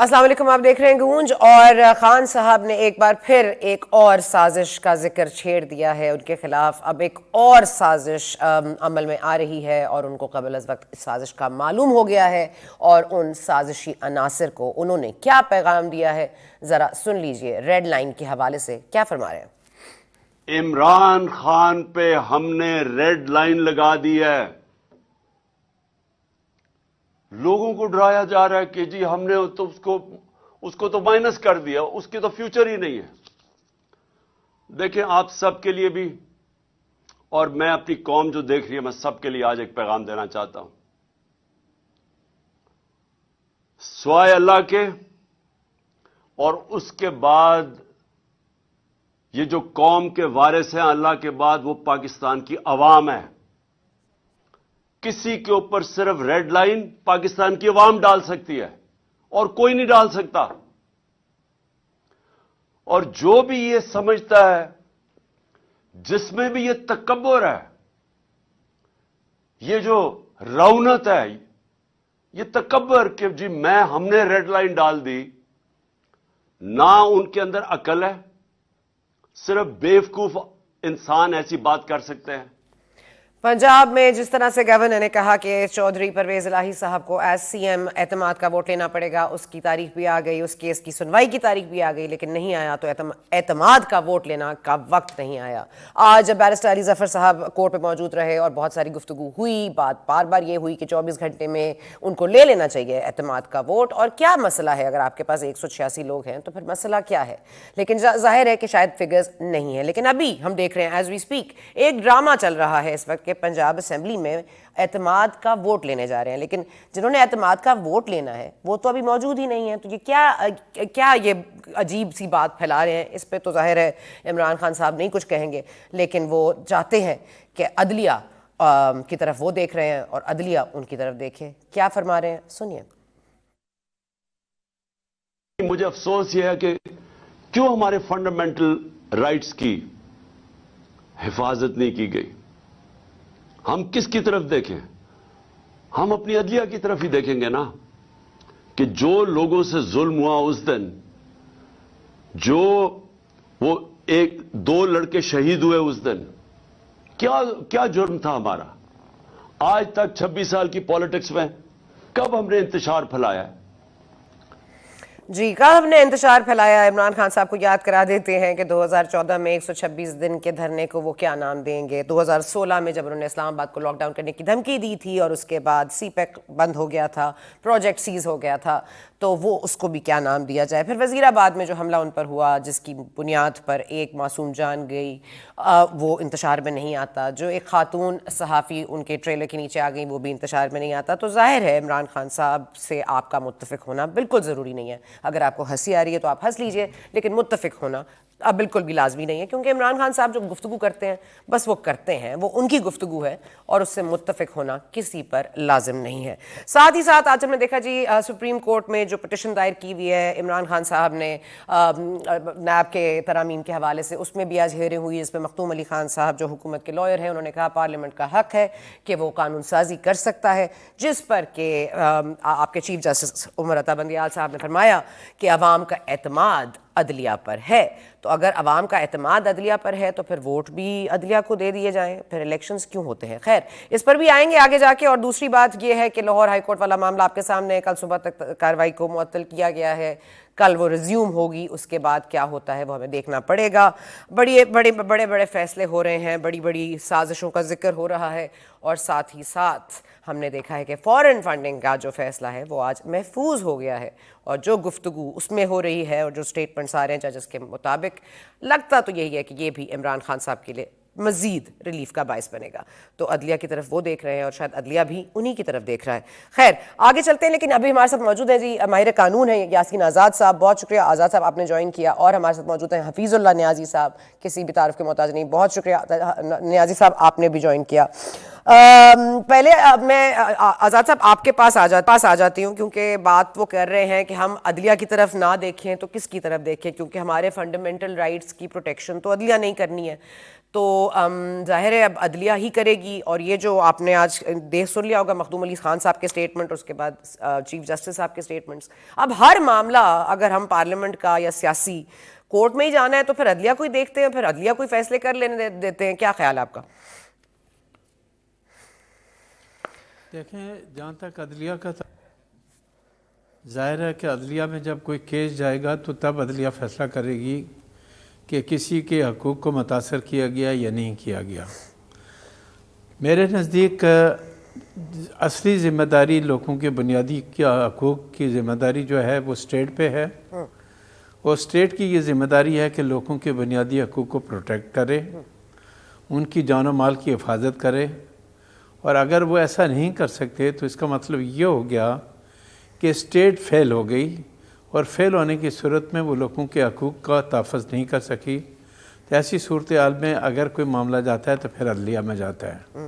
السلام علیکم، آپ دیکھ رہے ہیں گونج، اور خان صاحب نے ایک بار پھر ایک اور سازش کا ذکر چھیڑ دیا ہے۔ ان کے خلاف اب ایک اور سازش عمل میں آ رہی ہے اور ان کو قبل از وقت اس سازش کا معلوم ہو گیا ہے، اور ان سازشی عناصر کو انہوں نے کیا پیغام دیا ہے ذرا سن لیجئے۔ ریڈ لائن کے حوالے سے کیا فرما رہے ہیں؟ عمران خان پہ ہم نے ریڈ لائن لگا دی ہے۔ لوگوں کو ڈرایا جا رہا ہے کہ جی ہم نے تو اس کو تو مائنس کر دیا، اس کی تو فیوچر ہی نہیں ہے۔ دیکھیں آپ سب کے لیے بھی، اور میں اپنی قوم جو دیکھ رہی ہے، میں سب کے لیے آج ایک پیغام دینا چاہتا ہوں۔ سوائے اللہ کے اور اس کے بعد یہ جو قوم کے وارث ہیں اللہ کے بعد، وہ پاکستان کی عوام ہے۔ کسی کے اوپر صرف ریڈ لائن پاکستان کی عوام ڈال سکتی ہے اور کوئی نہیں ڈال سکتا۔ اور جو بھی یہ سمجھتا ہے، جس میں بھی یہ تکبر ہے، یہ جو رونت ہے، یہ تکبر کہ جی ہم نے ریڈ لائن ڈال دی، نہ ان کے اندر عقل ہے، صرف بیوقوف انسان ایسی بات کر سکتے ہیں۔ پنجاب میں جس طرح سے گورنر نے کہا کہ چودھری پرویز الہی صاحب کو ایز سی ایم اعتماد کا ووٹ لینا پڑے گا، اس کی تاریخ بھی آ گئی، اس کیس کی سنوائی کی تاریخ بھی آ گئی، لیکن نہیں آیا تو اعتماد کا ووٹ لینا کا وقت نہیں آیا۔ آج بیرسٹر علی ظفر صاحب کورٹ پہ موجود رہے اور بہت ساری گفتگو ہوئی، بات بار بار یہ ہوئی کہ 24 گھنٹے میں ان کو لے لینا چاہیے اعتماد کا ووٹ، اور کیا مسئلہ ہے اگر آپ کے پاس 186 لوگ ہیں تو پھر مسئلہ کیا ہے؟ لیکن ظاہر ہے کہ شاید فگرز نہیں ہیں۔ لیکن ابھی ہم دیکھ رہے ہیں ایز وی اسپیک ایک ڈرامہ چل رہا ہے اس وقت، پنجاب اسمبلی میں اعتماد کا ووٹ لینے جا رہے ہیں، لیکن جنہوں نے اعتماد کا ووٹ لینا ہے وہ تو ابھی موجود ہی نہیں ہے۔ تو یہ کیا یہ عجیب سی بات پھیلا رہے ہیں؟ اس پہ تو ظاہر ہے عمران خان صاحب نہیں کچھ کہیں گے، لیکن وہ چاہتے ہیں کہ عدلیہ کی طرف وہ دیکھ رہے ہیں اور عدلیہ ان کی طرف دیکھے۔ کیا فرما رہے ہیں سنیے۔ مجھے افسوس یہ ہے کہ کیوں ہمارے فنڈامنٹل رائٹس کی حفاظت نہیں کی گئی۔ ہم کس کی طرف دیکھیں؟ ہم اپنی عدلیہ کی طرف ہی دیکھیں گے نا، کہ جو لوگوں سے ظلم ہوا اس دن، جو وہ دو لڑکے شہید ہوئے اس دن، کیا جرم تھا ہمارا؟ آج تک 26 سال کی پالیٹکس میں کب ہم نے انتشار پھیلایا ہے؟ جی، کل ہم نے انتشار پھیلایا؟ عمران خان صاحب کو یاد کرا دیتے ہیں کہ 2014 میں 126 دن کے دھرنے کو وہ کیا نام دیں گے۔ 2016 میں جب انہوں نے اسلام آباد کو لاک ڈاؤن کرنے کی دھمکی دی تھی اور اس کے بعد سی پیک بند ہو گیا تھا، پروجیکٹ سیز ہو گیا تھا، تو وہ اس کو بھی کیا نام دیا جائے۔ پھر وزیر آباد میں جو حملہ ان پر ہوا جس کی بنیاد پر ایک معصوم جان گئی، وہ انتشار میں نہیں آتا۔ جو ایک خاتون صحافی ان کے ٹریلر کے نیچے آ گئی، وہ بھی انتشار میں نہیں آتا۔ تو ظاہر ہے عمران خان صاحب سے آپ کا متفق ہونا بالکل ضروری نہیں ہے۔ اگر آپ کو ہنسی آ رہی ہے تو آپ ہنس لیجئے، لیکن متفق ہونا اب بالکل بھی لازمی نہیں ہے، کیونکہ عمران خان صاحب جو گفتگو کرتے ہیں بس وہ کرتے ہیں، وہ ان کی گفتگو ہے، اور اس سے متفق ہونا کسی پر لازم نہیں ہے۔ ساتھ ہی ساتھ آج ہم نے دیکھا جی سپریم کورٹ میں جو پٹیشن دائر کی ہوئی ہے عمران خان صاحب نے نیب کے ترامیم کے حوالے سے، اس میں بھی آج ہیئرنگ ہوئی، اس میں مختوم علی خان صاحب جو حکومت کے لائر ہیں انہوں نے کہا پارلیمنٹ کا حق ہے کہ وہ قانون سازی کر سکتا ہے، جس پر کہ آپ کے چیف جسٹس عمر عطا بندیال صاحب نے فرمایا کہ عوام کا اعتماد عدلیہ پر ہے۔ تو اگر عوام کا اعتماد عدلیہ پر ہے تو پھر ووٹ بھی عدلیہ کو دے دیے جائیں، پھر الیکشنز کیوں ہوتے ہیں؟ خیر، اس پر بھی آئیں گے آگے جا کے۔ اور دوسری بات یہ ہے کہ لاہور ہائی کورٹ والا معاملہ آپ کے سامنے ہے، کل صبح تک کارروائی کو معطل کیا گیا ہے، کل وہ ریزیوم ہوگی، اس کے بعد کیا ہوتا ہے وہ ہمیں دیکھنا پڑے گا۔ بڑے فیصلے ہو رہے ہیں، بڑی سازشوں کا ذکر ہو رہا ہے، اور ساتھ ہی ساتھ ہم نے دیکھا ہے کہ فورن فنڈنگ کا جو فیصلہ ہے وہ آج محفوظ ہو گیا ہے، اور جو گفتگو اس میں ہو رہی ہے اور جو سٹیٹمنٹس آ رہے ہیں ججز کے مطابق، لگتا تو یہی ہے کہ یہ بھی عمران خان صاحب کے لیے مزید ریلیف کا باعث بنے گا۔ تو عدلیہ کی طرف وہ دیکھ رہے ہیں اور شاید عدلیہ بھی انہی کی طرف دیکھ رہا ہے۔ خیر، آگے چلتے ہیں، لیکن ابھی ہمارے ساتھ موجود ہیں جی ماہر قانون ہیں یاسین آزاد صاحب۔ بہت شکریہ آزاد صاحب، آپ نے جوائن کیا۔ اور ہمارے ساتھ موجود ہیں حفیظ اللہ نیازی صاحب، کسی بھی تعارف کے محتاج نہیں، بہت شکریہ نیازی صاحب، آپ نے بھی جوائن کیا۔ پہلے میں آزاد صاحب آپ کے پاس آ جاتی ہوں، کیونکہ بات وہ کر رہے ہیں کہ ہم عدلیہ کی طرف نہ دیکھیں تو کس کی طرف دیکھیں، کیونکہ ہمارے فنڈامنٹل رائٹس کی پروٹیکشن تو عدلیہ نہیں کرنی ہے، تو ظاہر ہے اب عدلیہ ہی کرے گی. اور یہ جو آپ نے آج دیکھ سن لیا ہوگا مخدوم علی خان صاحب کے اسٹیٹمنٹ، اس کے بعد چیف جسٹس صاحب کے اسٹیٹمنٹس، اب ہر معاملہ اگر ہم پارلیمنٹ کا یا سیاسی کورٹ میں ہی جانا ہے تو پھر عدلیہ کو ہی دیکھتے ہیں، پھر عدلیہ کوئی فیصلے کر لینے دیتے ہیں. کیا خیال ہے آپ کا؟ دیکھیں، جہاں تک عدلیہ کا ظاہر ہے کہ عدلیہ میں جب کوئی کیس جائے گا تو تب عدلیہ فیصلہ کرے گی کہ کسی کے حقوق کو متاثر کیا گیا یا نہیں کیا گیا. میرے نزدیک اصلی ذمہ داری لوگوں کے بنیادی حقوق کی ذمہ داری جو ہے وہ اسٹیٹ پہ ہے، اور اسٹیٹ کی یہ ذمہ داری ہے کہ لوگوں کے بنیادی حقوق کو پروٹیکٹ کرے، ان کی جان و مال کی حفاظت کرے. اور اگر وہ ایسا نہیں کر سکتے تو اس کا مطلب یہ ہو گیا کہ اسٹیٹ فیل ہو گئی، اور فیل ہونے کی صورت میں وہ لوگوں کے حقوق کا تحفظ نہیں کر سکی. تو ایسی صورتحال میں اگر کوئی معاملہ جاتا ہے تو پھر عدلیہ میں جاتا ہے.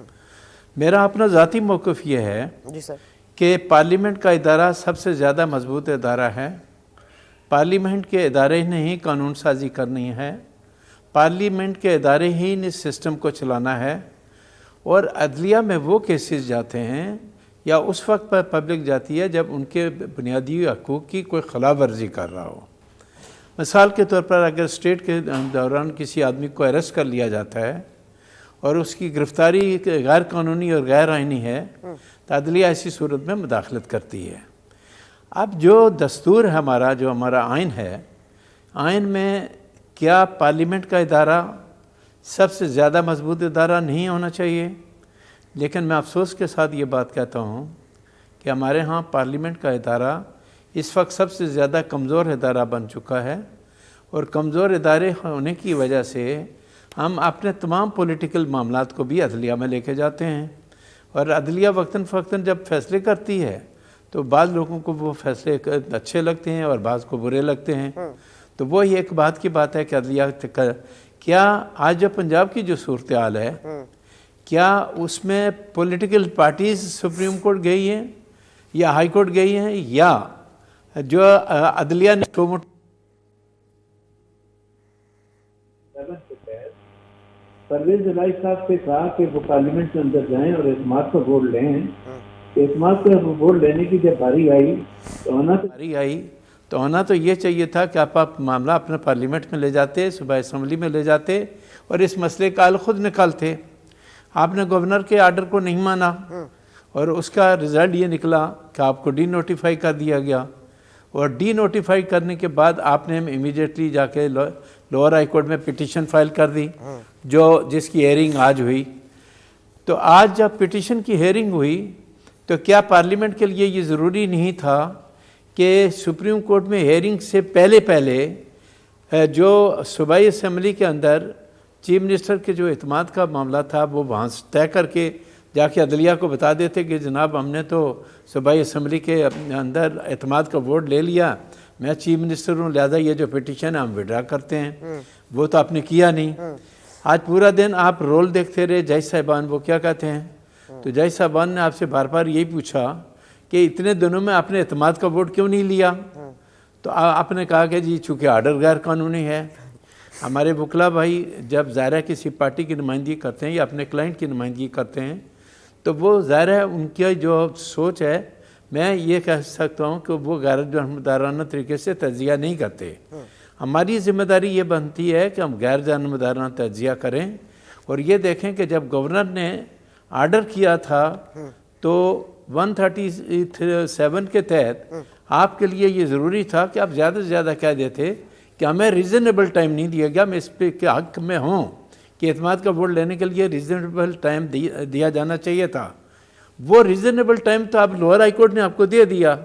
میرا اپنا ذاتی موقف یہ ہے جی سر کہ پارلیمنٹ کا ادارہ سب سے زیادہ مضبوط ادارہ ہے. پارلیمنٹ کے ادارے نے ہی قانون سازی کرنی ہے، پارلیمنٹ کے ادارے ہی نے سسٹم کو چلانا ہے. اور عدلیہ میں وہ کیسز جاتے ہیں یا اس وقت پر پبلک جاتی ہے جب ان کے بنیادی حقوق کی کوئی خلاف ورزی کر رہا ہو. مثال کے طور پر اگر اسٹیٹ کے دوران کسی آدمی کو اریسٹ کر لیا جاتا ہے اور اس کی گرفتاری غیر قانونی اور غیر آئینی ہے تو عدلیہ ایسی صورت میں مداخلت کرتی ہے. اب جو دستور ہے ہمارا، جو ہمارا آئین ہے، آئین میں کیا پارلیمنٹ کا ادارہ سب سے زیادہ مضبوط ادارہ نہیں ہونا چاہیے؟ لیکن میں افسوس کے ساتھ یہ بات کہتا ہوں کہ ہمارے ہاں پارلیمنٹ کا ادارہ اس وقت سب سے زیادہ کمزور ادارہ بن چکا ہے، اور کمزور ادارے ہونے کی وجہ سے ہم اپنے تمام پولیٹیکل معاملات کو بھی عدلیہ میں لے کے جاتے ہیں. اور عدلیہ وقتاً فوقتاً جب فیصلے کرتی ہے تو بعض لوگوں کو وہ فیصلے اچھے لگتے ہیں اور بعض کو برے لگتے ہیں. تو وہی ایک بات کی بات ہے کہ عدلیہ کیا آج جو پنجاب کی جو صورتحال ہے، کیا اس میں پولیٹیکل پارٹیز سپریم کورٹ گئی ہیں یا ہائی کورٹ گئی ہیں، یا جو عدلیہ نے پرویز الہی صاحب سے کہا کہ وہ پارلیمنٹ کے اندر جائیں اور اعتماد کا ووٹ لیں. اعتماد کا ووٹ لینے کی جب باری آئی تو ہونا تو یہ چاہیے تھا کہ آپ معاملہ اپنے پارلیمنٹ میں لے جاتے، صوبائی اسمبلی میں لے جاتے اور اس مسئلے کا حل خود نکالتے. آپ نے گورنر کے آرڈر کو نہیں مانا اور اس کا رزلٹ یہ نکلا کہ آپ کو ڈی نوٹیفائی کر دیا گیا. اور ڈی نوٹیفائی کرنے کے بعد آپ نے امیڈیٹلی جا کے لوور ہائی کورٹ میں پٹیشن فائل کر دی، جس کی ہیئرنگ آج ہوئی. تو آج جب پٹیشن کی ہیئرنگ ہوئی تو کیا پارلیمنٹ کے لیے یہ ضروری نہیں تھا کہ سپریم کورٹ میں ہیئرنگ سے پہلے جو صوبائی اسمبلی کے اندر چیف منسٹر کے جو اعتماد کا معاملہ تھا وہ وہاں طے کر کے جا کے عدلیہ کو بتا دیتے کہ جناب ہم نے تو صوبائی اسمبلی کے اندر اعتماد کا ووٹ لے لیا، میں چیف منسٹر ہوں، لہذا یہ جو پٹیشن ہے ہم وڈرا کرتے ہیں. وہ تو آپ نے کیا نہیں. آج پورا دن آپ رول دیکھتے رہے. جج صاحبان وہ کیا کہتے ہیں؟ تو جج صاحبان نے آپ سے بار بار یہی پوچھا کہ اتنے دنوں میں آپ نے اعتماد کا ووٹ کیوں نہیں لیا؟ تو آپ نے کہا کہ جی چونکہ آرڈر غیر قانونی ہے. ہمارے وکلا بھائی جب ظاہر ہے کسی پارٹی کی نمائندگی کرتے ہیں یا اپنے کلائنٹ کی نمائندگی کرتے ہیں تو وہ ظاہر ہے ان کی جو سوچ ہے، میں یہ کہہ سکتا ہوں کہ وہ غیر جانبدارانہ طریقے سے تجزیہ نہیں کرتے. ہماری ذمہ داری یہ بنتی ہے کہ ہم غیر جانبدارانہ تجزیہ کریں اور یہ دیکھیں کہ جب گورنر نے آرڈر کیا تھا تو 137 کے تحت آپ کے لیے یہ ضروری تھا کہ آپ زیادہ سے زیادہ کہہ دیتے کہ ہمیں ریزنیبل ٹائم نہیں دیا گیا. میں اس پہ کے حق میں ہوں کہ اعتماد کا ووٹ لینے کے لیے ریزنیبل ٹائم دیا جانا چاہیے تھا. وہ ریزنیبل ٹائم تو آپ لوور ہائی کورٹ نے آپ کو دے دیا.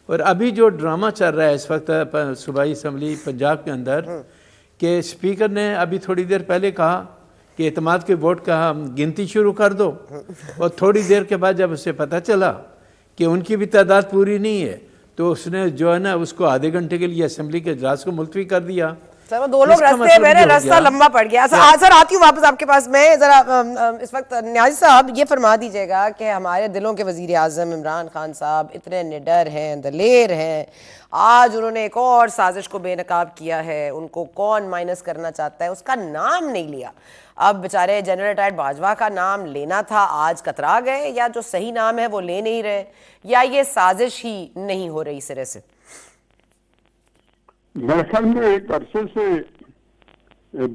اور ابھی جو ڈرامہ چل رہا ہے اس وقت صوبائی اسمبلی پنجاب کے اندر کہ اسپیکر نے ابھی تھوڑی دیر پہلے کہا کہ اعتماد کے ووٹ کا گنتی شروع کر دو، اور تھوڑی دیر کے بعد جب اسے پتہ چلا کہ ان کی بھی تعداد پوری نہیں ہے تو اس نے جو ہے نا اس کو آدھے گھنٹے کے لیے اسمبلی کے اجلاس کو ملتوی کر دیا. چلو دو لوگ رستے میرے رستہ لمبا پڑ گیا. سر آتی ہوں واپس آپ کے پاس. میں ذرا اس وقت نیازی صاحب یہ فرما دیجیے گا کہ ہمارے دلوں کے وزیر اعظم عمران خان صاحب اتنے نڈر ہیں, دلیر ہیں, آج انہوں نے ایک اور سازش کو بے نقاب کیا ہے. ان کو کون مائنس کرنا چاہتا ہے اس کا نام نہیں لیا. اب بیچارے جنرل ریٹائرڈ باجوہ کا نام لینا تھا, آج کترا گئے, یا جو صحیح نام ہے وہ لے نہیں رہے, یا یہ سازش ہی نہیں ہو رہی سرے سے؟ میرے خیال میں ایک عرصے سے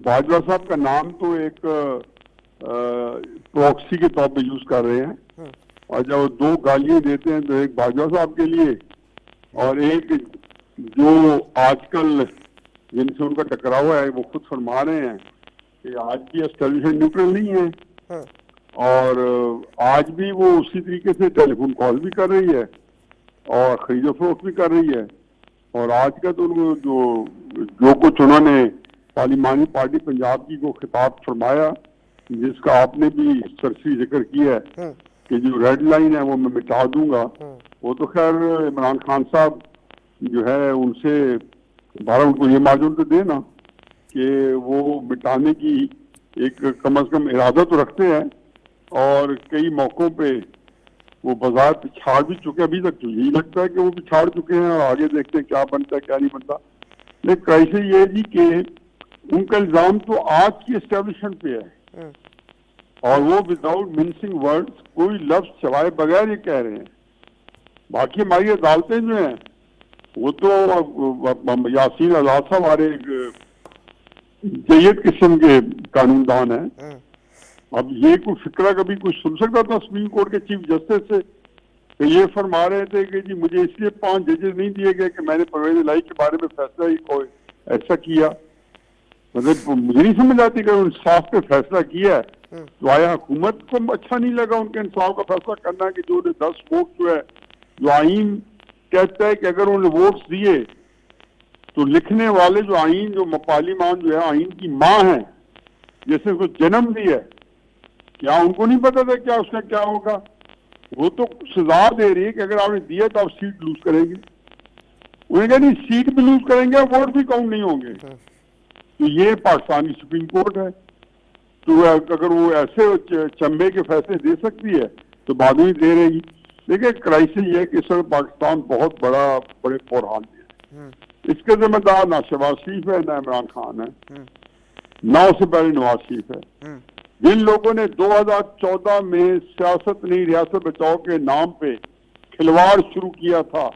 باجوہ صاحب کا نام تو ایک پروکسی کے طور پہ یوز کر رہے ہیں, اور جب وہ دو گالیاں دیتے ہیں تو ایک باجوہ صاحب کے لیے اور ایک جو آج کل جن سے ان کا ٹکراؤ ہے وہ خود فرما رہے ہیں کہ آج کی اسٹیبلشمنٹ نیوٹرل نہیں ہے, اور آج بھی وہ اسی طریقے سے ٹیلی فون کال بھی کر رہی ہے اور خرید و فروخت بھی کر رہی ہے. اور آج کا تو جو کچھ انہوں نے پارلیمانی پارٹی پنجاب کی کو خطاب فرمایا, جس کا آپ نے بھی سرسری ذکر کیا ہے کہ جو ریڈ لائن ہے وہ میں مٹا دوں گا, وہ تو خیر عمران خان صاحب جو ہے ان سے ان کو یہ معذور تو دے نا کہ وہ مٹانے کی ایک کم از کم ارادہ تو رکھتے ہیں, اور کئی موقعوں پہ وہ بازار پچھاڑ بھی چکے. ابھی تک تو یہی لگتا ہے کہ وہ پچھاڑ چکے ہیں, اور آگے دیکھتے ہیں کیا بنتا ہے کیا نہیں بنتا. لیکن کیسے یہ جی کہ ان کا الزام تو آج کی اسٹیبلشمنٹ پہ ہے, اور وہ وداؤٹ منسنگ ورڈز کوئی لفظ چوائے بغیر یہ کہہ رہے ہیں. باقی ہماری عدالتیں جو ہیں وہ تو یاسین آزاد صاحب ہمارے جید قسم کے قانون دان ہیں. اب یہ کوئی فکرہ کبھی کوئی سن سکتا تھا سپریم کورٹ کے چیف جسٹس سے کہ یہ فرما رہے تھے کہ جی مجھے اس لیے 5 ججز نہیں دیے گئے کہ میں نے پرویز الہی کے بارے میں فیصلہ ہی کوئی ایسا کیا. مطلب مجھے نہیں سمجھ آتی کہ انصاف پہ فیصلہ کیا ہے تو آیا حکومت کو اچھا نہیں لگا ان کے انصاف کا فیصلہ کرنا کہ جو 10 ووٹ جو ہے جو آئین کہتا ہے کہ اگر انہوں نے ووٹس دیے تو لکھنے والے جو آئین جو پارلیمان جو ہے آئین کی ماں ہے جس نے اس کو جنم دیا ہے, کیا ان کو نہیں پتا تھا کیا اس کا کیا ہوگا؟ وہ تو سزا دے رہی ہے کہ اگر آپ نے دیا تو آپ سیٹ لوز کریں گے. انہیں کہا نہیں سیٹ بھی لوز کریں گے, ووٹ بھی کاؤنٹ نہیں ہوں گے. تو یہ پاکستانی سپریم کورٹ ہے, تو اگر وہ ایسے چمبے کے فیصلے دے سکتی ہے تو بعد میں دے رہے گی. لیکن کرائسس یہ ہے کہ اس وقت پاکستان بہت بڑے بحران میں ہے. اس کے ذمہ دار نہ شہباز شریف ہے نہ عمران خان ہے, نہ اس سے پہلے نواز شریف ہے. جن لوگوں نے 2014 میں سیاست نہیں ریاست بچاؤ کے نام پہ کھلواڑ شروع کیا تھا,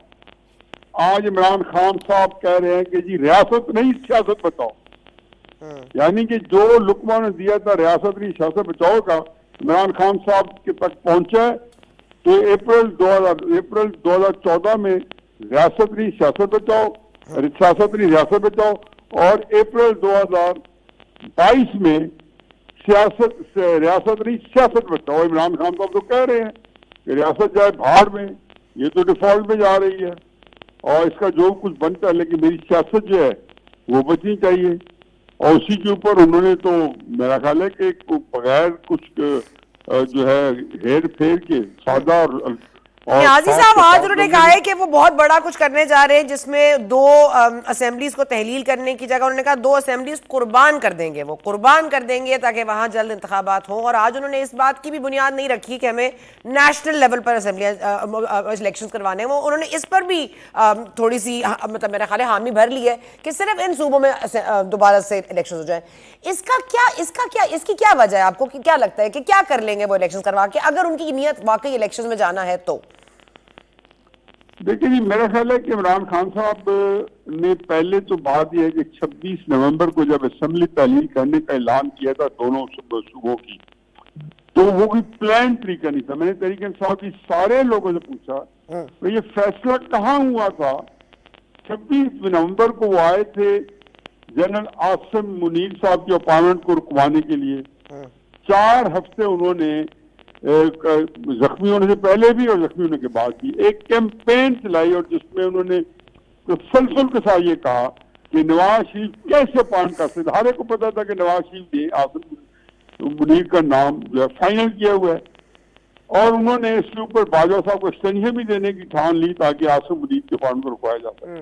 آج عمران خان صاحب کہہ رہے ہیں کہ جی ریاست نہیں سیاست بچاؤ. یعنی کہ جو لقمہ نے دیا تھا ریاست نہیں سیاست بچاؤ کا عمران خان صاحب کے تک پہنچا ہے تو اپریل 2014 میں ریاست نہیں سیاست بچاؤ, سیاست نہیں ریاست بچاؤ, اور اپریل 2022 میں ریاست نہیں سیاست بچاؤ. عمران خان صاحب تو کہہ رہے ہیں کہ ریاست جائے بھاڑ میں, یہ تو ڈیفالٹ میں جا رہی ہے اور اس کا جو کچھ بنتا ہے, لیکن میری سیاست جو ہے وہ بچنی چاہیے. اور اسی کے اوپر انہوں نے تو میرا خیال ہے کہ بغیر کچھ جو ہے ہیر پھیر کے سادہ اور نیازی صاحب آج انہوں نے کہا ہے کہ وہ بہت بڑا کچھ کرنے جا رہے ہیں جس میں 2 اسمبلیز کو تحلیل کرنے کی جگہ انہوں نے کہا 2 اسمبلیز قربان کر دیں گے, وہ قربان کر دیں گے تاکہ وہاں جلد انتخابات ہوں. اور آج انہوں نے اس بات کی بھی بنیاد نہیں رکھی کہ ہمیں نیشنل لیول پر اسمبلی الیکشنز کروانے ہیں. وہ انہوں نے اس پر بھی تھوڑی سی مطلب میرا خیال ہے حامی بھر لی ہے کہ صرف ان صوبوں میں دوبارہ سے الیکشنز ہو جائیں. اس کی کیا وجہ ہے؟ آپ کو کیا لگتا ہے کہ کیا کر لیں گے وہ الیکشنز کروا کے اگر ان کی نیت واقعی الیکشنز میں جانا ہے تو؟ دیکھیں جی میرا خیال ہے کہ عمران خان صاحب نے پہلے تو بات یہ ہے کہ 26 نومبر کو جب اسمبلی تحلیل کرنے کا اعلان کیا تھا دونوں صوبوں کی, تو وہ کوئی پلان طریقہ نہیں تھا. میں نے تحریک انصاف کی سارے لوگوں سے پوچھا کہ یہ فیصلہ کہاں ہوا تھا. 26 نومبر کو وہ آئے تھے جنرل عاصم منیر صاحب کی اپائنٹمنٹ کو رکوانے کے لیے. 4 ہفتے انہوں نے زخمی ہونے سے پہلے بھی اور زخمی ہونے کے بعد بھی ایک کیمپین چلائی, اور جس میں انہوں نے تسلسل کے ساتھ یہ کہا کہ نواز شریف کیسے اپائنٹ کر سکتے. ہر ایک کو پتا تھا کہ نواز شریف نے عاصم منیر کا نام جو ہے فائنل کیا ہوا ہے, اور انہوں نے اس کے اوپر باجوہ صاحب کو ایکسٹینشن بھی دینے کی ٹھان لی تاکہ عاصم منیر کے اپائنٹمنٹ کو رکوایا جا سکے.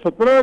17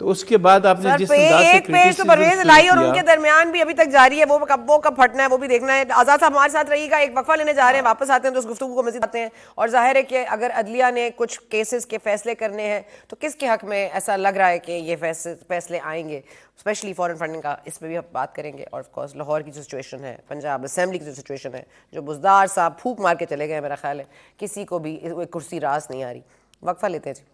تو اس کے بعد آپ نے جس انداز سے ایک پیج تو پرویز الہی اور ان کے کیا، درمیان بھی ابھی تک جاری ہے، وہ کب پھٹنا ہے وہ بھی دیکھنا ہے. آزاد صاحب ہمارے ساتھ رہیے گا، ایک وقفہ لینے جا رہے ہیں، واپس آتے ہیں تو اس گفتگو کو مزید آتے ہیں. اور ظاہر ہے کہ اگر عدلیہ نے کچھ کیسز کے فیصلے کرنے ہیں تو کس کے حق میں ایسا لگ رہا ہے کہ یہ فیصلے آئیں گے، اسپیشلی فارن فنڈنگ کا، اس پہ بھی ہم بات کریں گے. اور آف کورس لاہور کی جو سچویشن ہے، پنجاب اسمبلی کی جو سچویشن ہے، جو بزدار صاحب پھونک مار کے چلے گئے، میرا خیال ہے کسی کو بھی ایک کرسی راس نہیں آ رہی. وقفہ لیتے ہیں جی.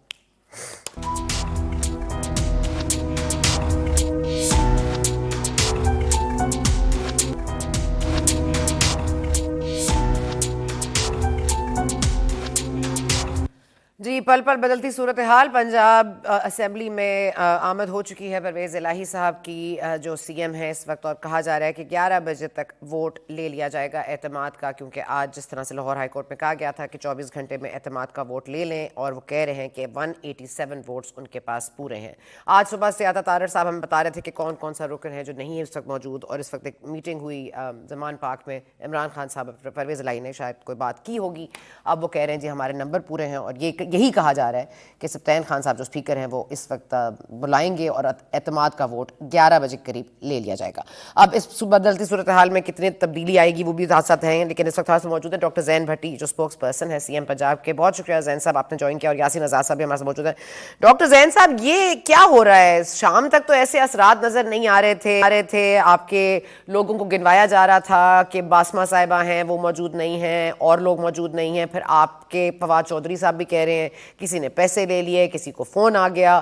جی پل پل بدلتی صورتحال. پنجاب اسمبلی میں آمد ہو چکی ہے پرویز الہی صاحب کی جو سی ایم ہے اس وقت، اور کہا جا رہا ہے کہ 11 بجے تک ووٹ لے لیا جائے گا اعتماد کا، کیونکہ آج جس طرح سے لاہور ہائی کورٹ میں کہا گیا تھا کہ 24 گھنٹے میں اعتماد کا ووٹ لے لیں، اور وہ کہہ رہے ہیں کہ 187 ووٹس ان کے پاس پورے ہیں. آج صبح سے عطا طارر صاحب ہمیں بتا رہے تھے کہ کون کون سا رکن ہے جو نہیں ہے اس وقت موجود، اور اس وقت ایک میٹنگ ہوئی زمان پاک میں، عمران خان صاحب پرویز الہی نے شاید کوئی بات کی ہوگی. اب وہ کہہ رہے ہیں جی ہمارے نمبر پورے ہیں، اور یہی کہا جا رہا ہے کہ سبطین خان صاحب جو اسپیکر ہیں وہ اس وقت بلائیں گے اور اعتماد کا ووٹ 11 بجے قریب لے لیا جائے گا. اب اس بدلتی صورتحال میں کتنی تبدیلی آئے گی وہ بھی ساتھ ہیں، لیکن اس وقت ہمارے موجود ہیں ڈاکٹر زین بھٹی جو اسپوکس پرسن ہے سی ایم پنجاب کے. بہت شکریہ زین صاحب آپ نے جوائن کیا، اور یاسین آزاد صاحب بھی ہمارے ساتھ موجود ہیں. ڈاکٹر زین صاحب یہ کیا ہو رہا ہے؟ شام تک تو ایسے اثرات نظر نہیں آ رہے تھے، آپ کے لوگوں کو گنوایا جا رہا تھا کہ باسمہ صاحبہ ہیں وہ موجود نہیں ہیں اور لوگ موجود نہیں ہیں، پھر آپ کے فواد چودھری صاحب بھی کہہ رہے ہیں کسی نے پیسے لے لیے، کسی کو فون آ گیا.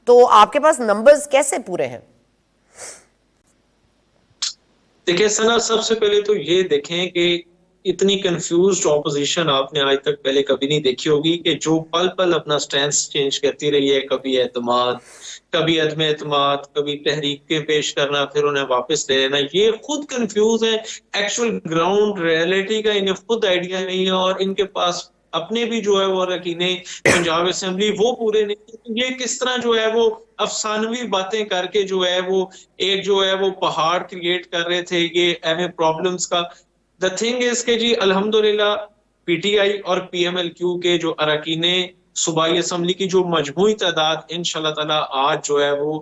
تو آپ کے پاس نمبرز کیسے پورے ہیں؟ دیکھیں سنا، سب سے پہلے تو یہ دیکھیں کہ اتنی کنفیوزڈ اپوزیشن آپ نے آج تک پہلے کبھی نہیں دیکھی ہوگی، کہ جو پل پل اپنا سٹینس چینج کرتی رہی ہے، کبھی اعتماد، کبھی عدم اعتماد، کبھی تحریکیں پیش کرنا، پھر انہیں واپس لے لینا. یہ خود کنفیوز ہے، ایکچوئل گراؤنڈ ریئلٹی کا انہیں خود آئیڈیا نہیں ہے، اور ان کے پاس اپنے بھی جو ہے وہ رکینے پنجاب اسمبلی وہ پورے نہیں. یہ کس طرح جو ہے وہ افسانوی باتیں کر کے جو ہے وہ ایک جو ہے وہ پہاڑ کریٹ کر رہے تھے یہ اہم پرابلمز کا. دا تھنگ از کہ جی الحمدللہ پی ٹی آئی اور پی ایم ایل کیو کے جو اراکین صوبائی اسمبلی کی جو مجموعی تعداد انشاءاللہ تعالی آج جو ہے وہ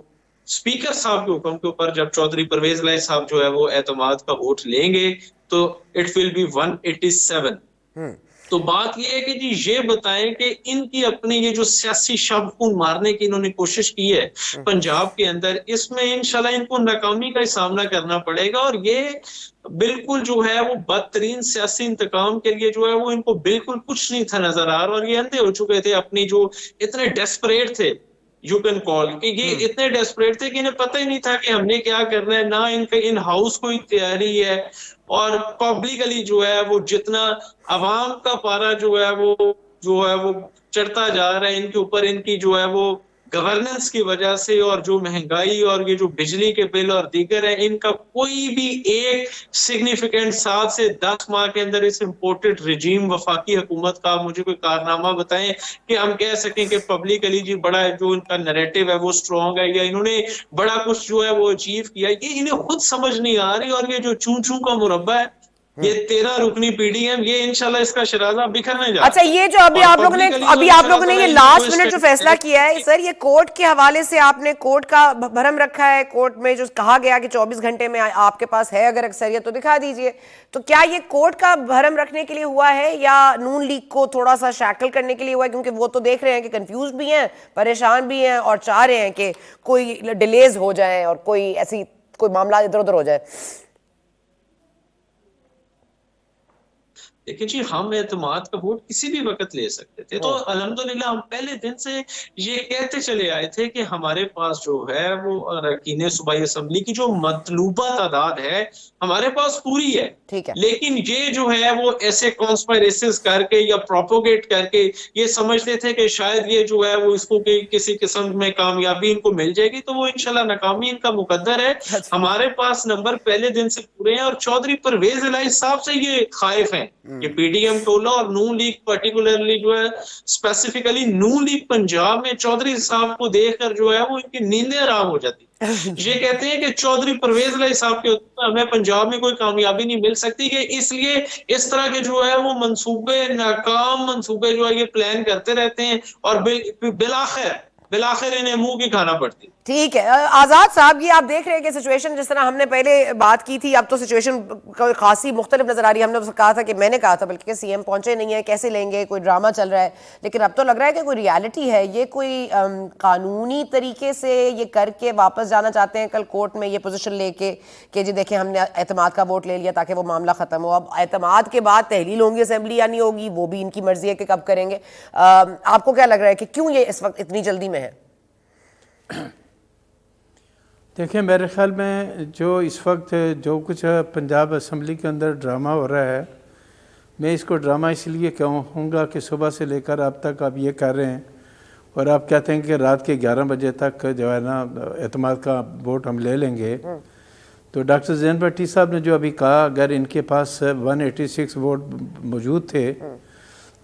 اسپیکر صاحب کے حکم کے اوپر جب چودھری پرویز الہی صاحب جو ہے وہ اعتماد کا ووٹ لیں گے تو اٹ ول بی 187. تو بات یہ ہے کہ جی یہ بتائیں کہ ان کی اپنی یہ جو سیاسی شب خون مارنے کی انہوں نے کوشش کی ہے پنجاب کے اندر، اس میں انشاءاللہ ان کو ناکامی کا سامنا کرنا پڑے گا. اور یہ بالکل جو ہے وہ بدترین سیاسی انتقام کے لیے جو ہے وہ ان کو بالکل کچھ نہیں تھا نظر آ رہا، اور یہ اندھے ہو چکے تھے اپنی جو اتنے ڈیسپریٹ تھے یو کین کال کہ یہ اتنے ڈیسپریٹ تھے کہ انہیں پتہ ہی نہیں تھا کہ ہم نے کیا کرنا ہے، نہ ان کے ان ہاؤس کوئی تیاری ہے. اور پبلکلی جو ہے وہ جتنا عوام کا پارا جو ہے وہ چڑھتا جا رہا ہے ان کے اوپر، ان کی جو ہے وہ گورننس کی وجہ سے، اور جو مہنگائی اور یہ جو بجلی کے بل اور دیگر ہیں، ان کا کوئی بھی ایک سگنیفیکنٹ 7 سے 10 ماہ کے اندر اس امپورٹڈ رجیم وفاقی حکومت کا مجھے کوئی کارنامہ بتائیں کہ ہم کہہ سکیں کہ پبلکلی جی بڑا جو ان کا نیریٹو ہے وہ سٹرونگ ہے، یا انہوں نے بڑا کچھ جو ہے وہ اچیو کیا. یہ انہیں خود سمجھ نہیں آ رہی، اور یہ جو چون چون کا مربع ہے یہ 13 رکنی پی ڈی ایم، یہ انشاءاللہ اس کا شرازہ بکھرنے جا رہا ہے. اچھا یہ جو ابھی آپ لوگوں نے یہ لاسٹ منٹ جو فیصلہ کیا ہے سر، یہ کورٹ کے حوالے سے آپ نے کورٹ کا بھرم رکھا ہے، کورٹ میں جو کہا گیا کہ 24 گھنٹے میں آپ کے پاس ہے اگر اکثریت تو دکھا دیجئے، تو کیا یہ کورٹ کا بھرم رکھنے کے لیے ہوا ہے یا نون لیگ کو تھوڑا سا شیکل کرنے کے لیے ہوا ہے؟ کیونکہ وہ تو دیکھ رہے ہیں کہ کنفیوز بھی ہیں، پریشان بھی ہیں، اور چاہ رہے ہیں کہ کوئی ڈیلیز ہو جائیں اور کوئی معاملہ ادھر ادھر ہو جائے. لیکن جی ہم اعتماد کا ووٹ کسی بھی وقت لے سکتے تھے. تو الحمدللہ ہم پہلے دن سے یہ کہتے چلے آئے تھے کہ ہمارے پاس جو ہے وہ اراکین صوبائی اسمبلی کی جو مطلوبہ تعداد ہے ہمارے پاس پوری ہے. لیکن یہ جو ہے وہ ایسے کانسپائریسز کر کے یا پروپوگیٹ کر کے یہ سمجھتے تھے کہ شاید یہ جو ہے وہ اس کو کسی قسم میں کامیابی ان کو مل جائے گی، تو وہ انشاءاللہ ناکامی ان کا مقدر ہے. ہمارے پاس نمبر پہلے دن سے پورے ہیں، اور چودھری پرویز الہی صاحب سے یہ خائف ہیں کہ پی ڈی ایم ٹولہ اور نون لیگ پرٹیکولرلی جو ہے اسپیسیفکلی نون لیگ پنجاب میں چودھری صاحب کو دیکھ کر جو ہے وہ ان کی نیندیں حرام ہو جاتی. یہ کہتے ہیں کہ چودھری پرویز الہی صاحب کے ہمیں پنجاب میں کوئی کامیابی نہیں مل سکتی، کہ اس لیے اس طرح کے جو ہے وہ منصوبے، ناکام منصوبے جو ہے یہ پلان کرتے رہتے ہیں، اور بالآخر انہیں منہ کی کھانا پڑتی. ٹھیک ہے آزاد صاحب، یہ آپ دیکھ رہے ہیں کہ سچویشن جس طرح ہم نے پہلے بات کی تھی اب تو سچویشن خاصی مختلف نظر آ رہی ہے. ہم نے کہا تھا کہ میں نے کہا تھا بلکہ کہ سی ایم پہنچے نہیں ہیں، کیسے لیں گے، کوئی ڈرامہ چل رہا ہے، لیکن اب تو لگ رہا ہے کہ کوئی ریالٹی ہے. یہ کوئی قانونی طریقے سے یہ کر کے واپس جانا چاہتے ہیں کل کورٹ میں یہ پوزیشن لے کے کہ جی دیکھیں ہم نے اعتماد کا ووٹ لے لیا تاکہ وہ معاملہ ختم ہو. اب اعتماد کے بعد تحلیل ہوں گی اسمبلی یا نہیں ہوگی وہ بھی ان کی مرضی ہے کہ کب کریں گے. آپ کو کیا لگ رہا ہے کہ کیوں یہ اس وقت اتنی جلدی میں ہے؟ دیکھیں میرے خیال میں جو اس وقت جو کچھ پنجاب اسمبلی کے اندر ڈرامہ ہو رہا ہے، میں اس کو ڈرامہ اس لیے کہوں گا کہ صبح سے لے کر اب تک آپ یہ کر رہے ہیں اور آپ کہتے ہیں کہ رات کے 11 بجے تک جو ہے نا اعتماد کا ووٹ ہم لے لیں گے. تو ڈاکٹر زین بھٹی صاحب نے جو ابھی کہا اگر ان کے پاس 186 ووٹ موجود تھے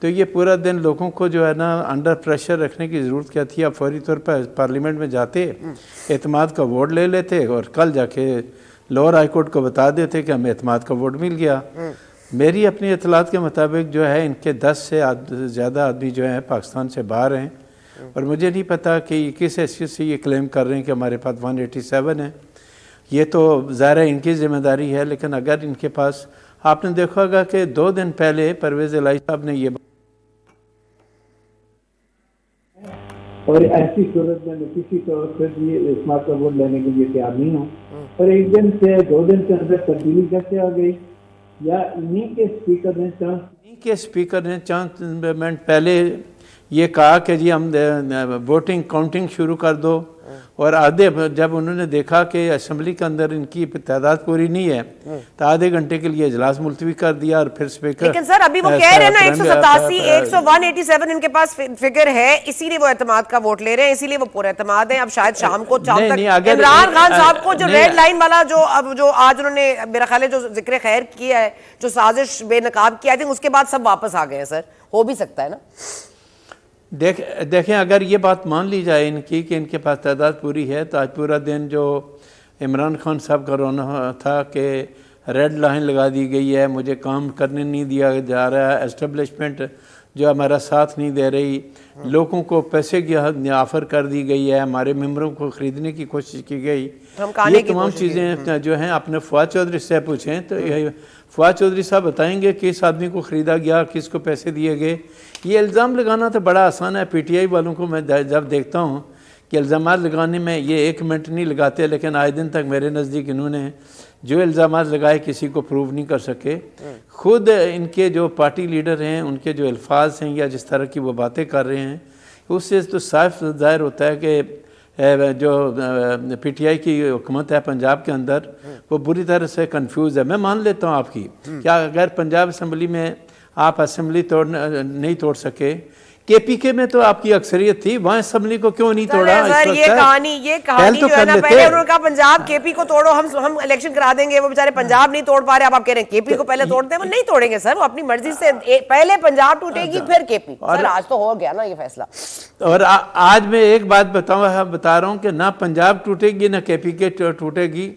تو یہ پورا دن لوگوں کو جو ہے نا انڈر پریشر رکھنے کی ضرورت کیا تھی. آپ فوری طور پر پارلیمنٹ میں جاتے، اعتماد کا ووٹ لے لیتے اور کل جا کے لوور ہائی کورٹ کو بتا دیتے کہ ہمیں اعتماد کا ووٹ مل گیا. میری اپنی اطلاعات کے مطابق جو ہے ان کے 10 سے زیادہ آدمی جو ہیں پاکستان سے باہر ہیں اور مجھے نہیں پتا کہ یہ کس حیثیت سے یہ کلیم کر رہے ہیں کہ ہمارے پاس 187 ہیں. یہ تو ظاہر ہے ان کی ذمہ داری ہے، لیکن اگر ان کے پاس، آپ نے دیکھا ہوگا کہ 2 دن پہلے پرویز الہی صاحب نے یہ اور ایسی صورت میں کسی طور پر بھی اعتماد کا ووٹ لینے کے لیے تیار نہیں ہوں. اور 1 دن سے 2 دن کے اندر تبدیلی کیسے آ گئی؟ یا انہی کے اسپیکر نے چند منٹ پہلے یہ کہا کہ جی ہم ووٹنگ کاؤنٹنگ شروع کر دو، اور آدھے جب انہوں نے دیکھا کہ اسمبلی کے اندر ان کی تعداد پوری نہیں ہے تو آدھے گھنٹے کے لیے اجلاس ملتوی کر دیا. اور پھر اسپیکر لیکن سر ابھی وہ کہہ رہے ہیں نا 187 187 ان کے پاس فگر ہے، اسی لیے وہ اعتماد کا ووٹ لے رہے ہیں، اسی لیے وہ پورا اعتماد ہے. اب شاید شام تک عمران خان صاحب کو جو ریڈ لائن والا جو آج انہوں نے میرا خیال ہے جو ذکر خیر کیا ہے، جو سازش بے نقاب کی، آئی تھنک اس کے بعد سب واپس آ گئے ہیں. سر ہو بھی سکتا ہے نا. دیکھیں اگر یہ بات مان لی جائے ان کی کہ ان کے پاس تعداد پوری ہے تو آج پورا دن جو عمران خان صاحب کا رونا تھا کہ ریڈ لائن لگا دی گئی ہے، مجھے کام کرنے نہیں دیا جا رہا ہے، اسٹیبلشمنٹ جو ہمارا ساتھ نہیں دے رہی، لوگوں کو پیسے کی آفر کر دی گئی ہے، ہمارے ممبروں کو خریدنے کی کوشش کی گئی، یہ تمام چیزیں جو ہیں اپنے فواد چودھری سے پوچھیں تو فواد چودھری صاحب بتائیں گے کس آدمی کو خریدا گیا، کس کو پیسے دیے گئے. یہ الزام لگانا تو بڑا آسان ہے. پی ٹی آئی والوں کو میں جب دیکھتا ہوں کہ الزامات لگانے میں یہ 1 منٹ نہیں لگاتے، لیکن آئے دن تک میرے نزدیک انہوں نے جو الزامات لگائے کسی کو پروو نہیں کر سکے. خود ان کے جو پارٹی لیڈر ہیں ان کے جو الفاظ ہیں یا جس طرح کی وہ باتیں کر رہے ہیں اس سے تو صاف ظاہر ہوتا ہے کہ جو پی ٹی آئی کی حکومت ہے پنجاب کے اندر وہ بری طرح سے کنفیوز ہے. میں مان لیتا ہوں آپ کی کیا اگر پنجاب اسمبلی میں آپ اسمبلی نہیں توڑ سکے، کے پی کے میں تو آپ کی اکثریت تھی، وہاں اسمبلی کو کیوں نہیں توڑا؟ یہ کہانی جو ہے نا، پہلے انہوں نے کہا پنجاب کے پی کو توڑو، ہم الیکشن کرا دیں گے. وہ بیچارے پنجاب نہیں توڑ پا رہے، اب آپ کہہ رہے ہیں کے پی کو پہلے توڑ دیں. وہ نہیں توڑیں گے سر، وہ اپنی مرضی سے پہلے پنجاب ٹوٹے گی پھر کے پی. سر آج تو ہو گیا نا یہ فیصلہ. اور آج میں ایک بات بتا رہا ہوں کہ نہ پنجاب ٹوٹے گی نہ کے پی کے ٹوٹے گی،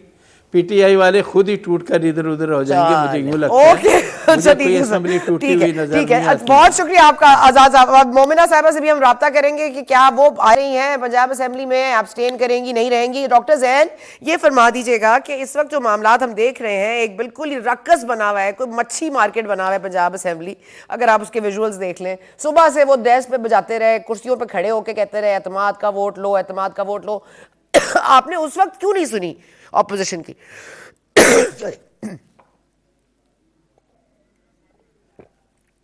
پی ٹی آئی والے خود ہی ٹوٹ کر ادھر ادھر ہو جائیں گے. مجھے یوں لگتا ہے کوئی اسمبلی ٹوٹی ہوئی نظر نہیں آتی. بہت شکریہ آپ کا آزاد صاحب. مومنہ صاحبہ سے بھی ہم رابطہ کریں گے کہ کیا وہ آ رہی ہیں پنجاب اسمبلی میں، ایبسٹین کریں گی نہیں رہیں گی. ڈاکٹر زین یہ فرما دیجیے گا کہ اس وقت جو معاملات ہم دیکھ رہے ہیں ایک بالکل ہی رکس بنا ہوا ہے، کوئی مچھی مارکیٹ بنا ہوا ہے پنجاب اسمبلی. اگر آپ اس کے ویژولز دیکھ لیں، صبح سے وہ ڈیسک پہ بجاتے رہے، کرسیوں پہ کھڑے ہو کے کہتے رہے اعتماد کا ووٹ لو، اعتماد کا ووٹ لو. آپ نے اس وقت کیوں نہیں سنی اپوزیشن کی؟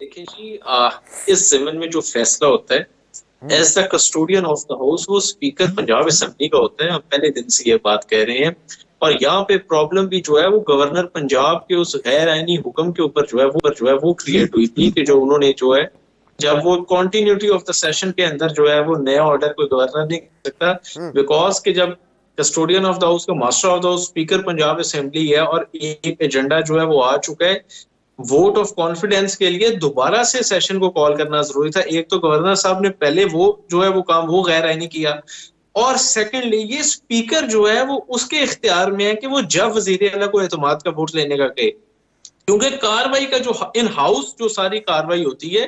دیکھیں جی اس ضمن میں جو فیصلہ ہوتا ہے as the custodian of the house وہ اسپیکر پنجاب اسمبلی کا ہوتا ہے. ہم پہلے دن سے یہ بات کہہ رہے ہیں. اور یہاں پہ پرابلم بھی جو ہے وہ گورنر پنجاب کے اس غیر آئینی حکم کے اوپر جو ہے وہ کریٹ ہوئی تھی کہ جو انہوں نے جو ہے جب وہ کنٹینیوٹی آف دا سیشن کے اندر جو ہے وہ نیا آرڈر کوئی گورنر نہیں کر سکتا، بیکاز کہ جب کسٹوڈین آف دا ہاؤس کا master of the house speaker Punjab assembly ہے اور ایک ایجنڈا جو ہے وہ آ چکا ہے ووٹ آف کانفیڈنس کے لیے، دوبارہ سے سیشن کو کال کرنا ضروری تھا. ایک تو گورنر صاحب نے پہلے وہ جو ہے وہ کام وہ غیر آئینی کیا، اور سیکنڈلی یہ اسپیکر جو ہے وہ اس کے اختیار میں ہے کہ وہ جب وزیر اعلیٰ کو اعتماد کا ووٹ لینے کا کہے، کیونکہ کاروائی کا جو ان ہاؤس جو ساری کاروائی ہوتی ہے